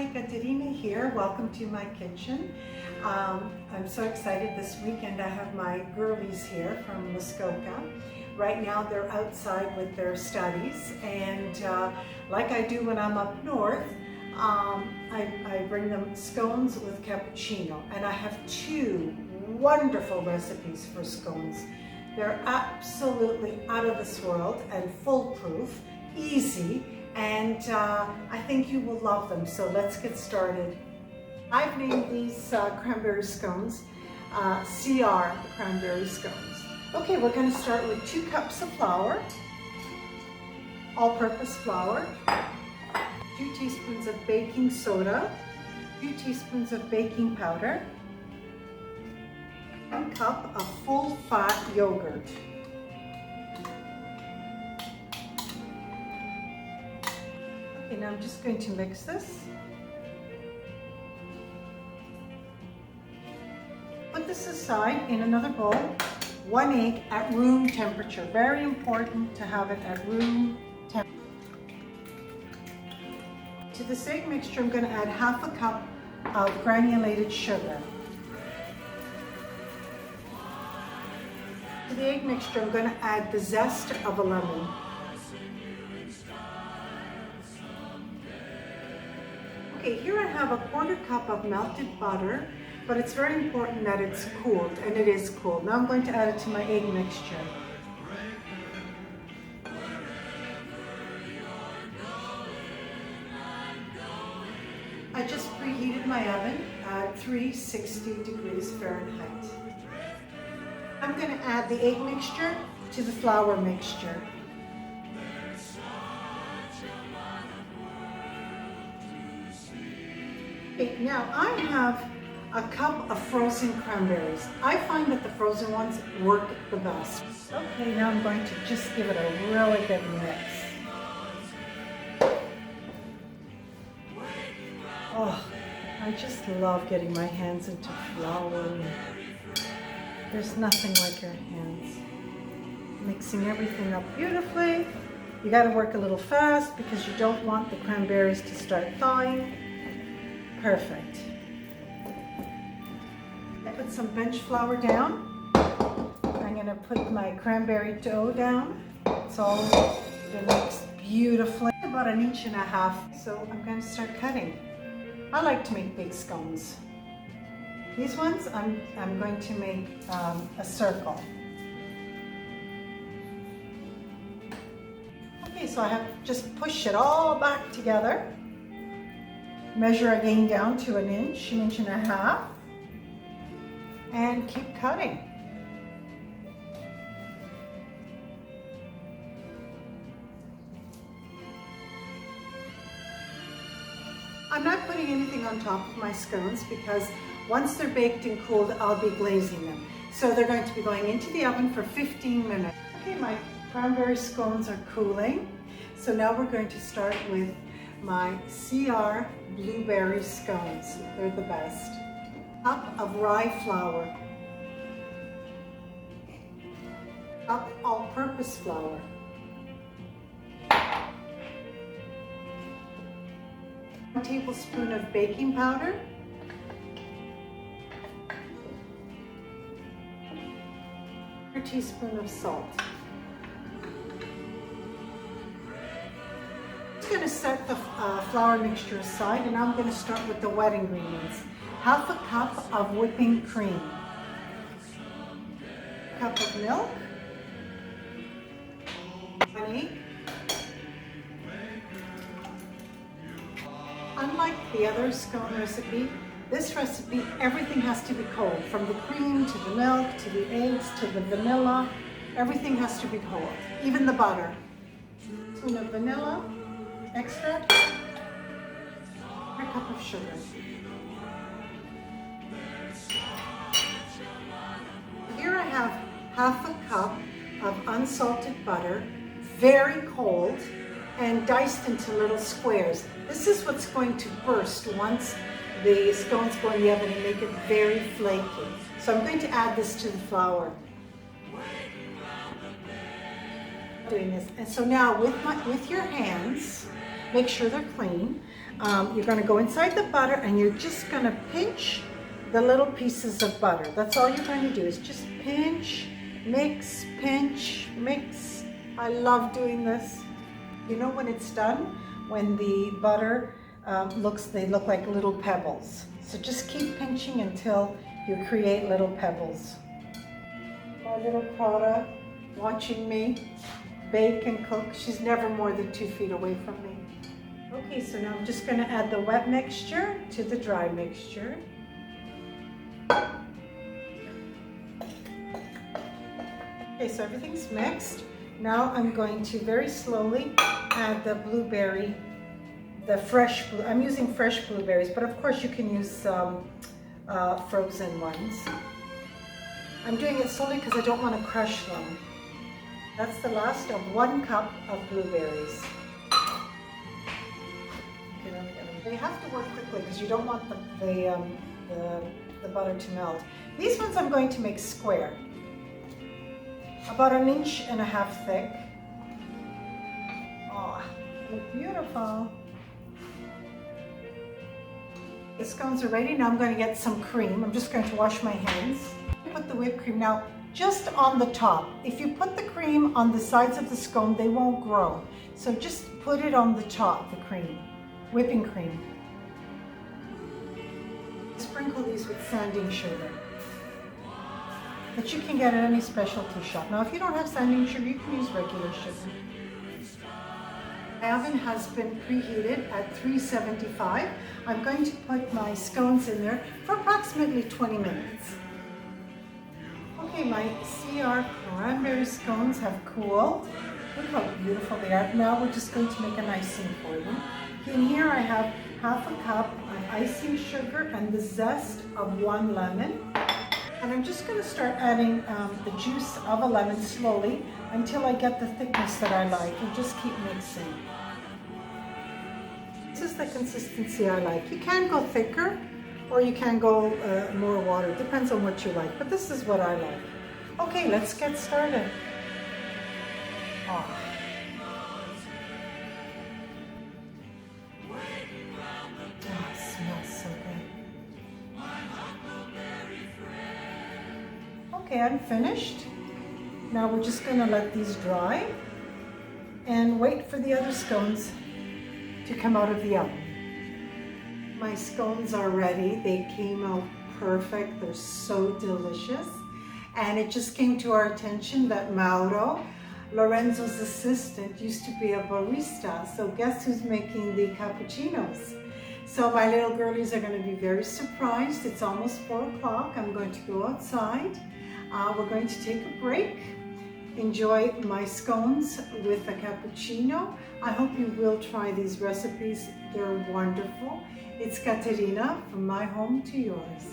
Hi, Katerina here. Welcome to my kitchen. I'm so excited this weekend. I have my girlies here from Muskoka. Right now they're outside with their studies, and like I do when I'm up north, I bring them scones with cappuccino, and I have two wonderful recipes for scones. They're absolutely out of this world and foolproof, easy, and I think you will love them. So let's get started. I've named these cranberry scones CR cranberry scones. Okay, we're going to start with 2 cups of flour, all-purpose flour, 2 teaspoons of baking soda, 2 teaspoons of baking powder, 1 cup of full-fat yogurt. Okay, now I'm just going to mix this. Put this aside in another bowl. 1 egg at room temperature. Very important to have it at room temperature. To this egg mixture, I'm going to add half a cup of granulated sugar. To the egg mixture, I'm going to add the zest of a lemon. Okay, here I have a 1/4 cup of melted butter, but it's very important that it's cooled, and it is cooled. Now I'm going to add it to my egg mixture. I just preheated my oven at 360 degrees Fahrenheit. I'm going to add the egg mixture to the flour mixture. Okay, now I have a cup of frozen cranberries. I find that the frozen ones work the best. Okay, now I'm going to just give it a really good mix. Oh, I just love getting my hands into flour. There's nothing like your hands. Mixing everything up beautifully. You got to work a little fast because you don't want the cranberries to start thawing. Perfect. I put some bench flour down. I'm going to put my cranberry dough down. It's all been mixed beautifully. About 1.5 inches. So I'm going to start cutting. I like to make big scones. These ones I'm going to make a circle. Okay, so I have just pushed it all back together. Measure again down to 1 inch, 1.5 inches, and keep cutting. I'm not putting anything on top of my scones because once they're baked and cooled, I'll be glazing them. So they're going to be going into the oven for 15 minutes. Okay, my cranberry scones are cooling. So now we're going to start with my CR blueberry scones. They're the best. Cup of rye flour. Cup all-purpose flour. 1 tablespoon of baking powder. 1 teaspoon of salt. I'm going to set the flour mixture aside, and I'm going to start with the wet ingredients. 1/2 cup of whipping cream. 1 cup of milk. 1 egg. Unlike the other scone recipe, this recipe, everything has to be cold. From the cream to the milk, to the eggs, to the vanilla, everything has to be cold. Even the butter. 1 spoon of vanilla extract, 1 cup of sugar. Here I have 1/2 cup of unsalted butter, very cold, and diced into little squares. This is what's going to burst once the scones go in the oven and make it very flaky. So I'm going to add this to the flour. Doing this, and so now with your hands, make sure they're clean. you're going to go inside the butter and you're just going to pinch the little pieces of butter. That's all you're going to do is just pinch, mix, pinch, mix. I love doing this. You know when it's done? When the butter they look like little pebbles. So just keep pinching until you create little pebbles. My little Prada watching me bake and cook. She's never more than 2 feet away from me. Okay, so now I'm just going to add the wet mixture to the dry mixture. Okay, so everything's mixed. Now I'm going to very slowly add the blueberry, I'm using fresh blueberries, but of course you can use frozen ones. I'm doing it slowly because I don't want to crush them. That's the last of 1 cup of blueberries. They have to work quickly because you don't want the butter to melt. These ones I'm going to make square, about 1.5 inches thick. Oh, look beautiful. The scones are ready. Now I'm going to get some cream. I'm just going to wash my hands. Put the whipped cream now just on the top. If you put the cream on the sides of the scone, they won't grow. So just put it on the top, the cream, whipping cream. Sprinkle these with sanding sugar that you can get at any specialty shop. Now if you don't have sanding sugar, you can use regular sugar. My oven has been preheated at 375. I'm going to put my scones in there for approximately 20 minutes. Okay, my CR cranberry scones have cooled. Look how beautiful they are. Now we're just going to make an icing for them. In here I have 1/2 cup of icing sugar and the zest of 1 lemon. And I'm just going to start adding the juice of a lemon slowly until I get the thickness that I like, and just keep mixing. This is the consistency I like. You can go thicker or you can go more water. It depends on what you like, but this is what I like. Okay, let's get started. Oh. Oh, it smells so good. Okay, I'm finished. Now we're just going to let these dry and wait for the other scones to come out of the oven. My scones are ready. They came out perfect. They're so delicious. And it just came to our attention that Mauro, Lorenzo's assistant, used to be a barista. So guess who's making the cappuccinos? So my little girlies are going to be very surprised. It's almost 4 o'clock. I'm going to go outside. We're going to take a break. Enjoy my scones with a cappuccino. I hope you will try these recipes. They're wonderful. It's Katerina from my home to yours.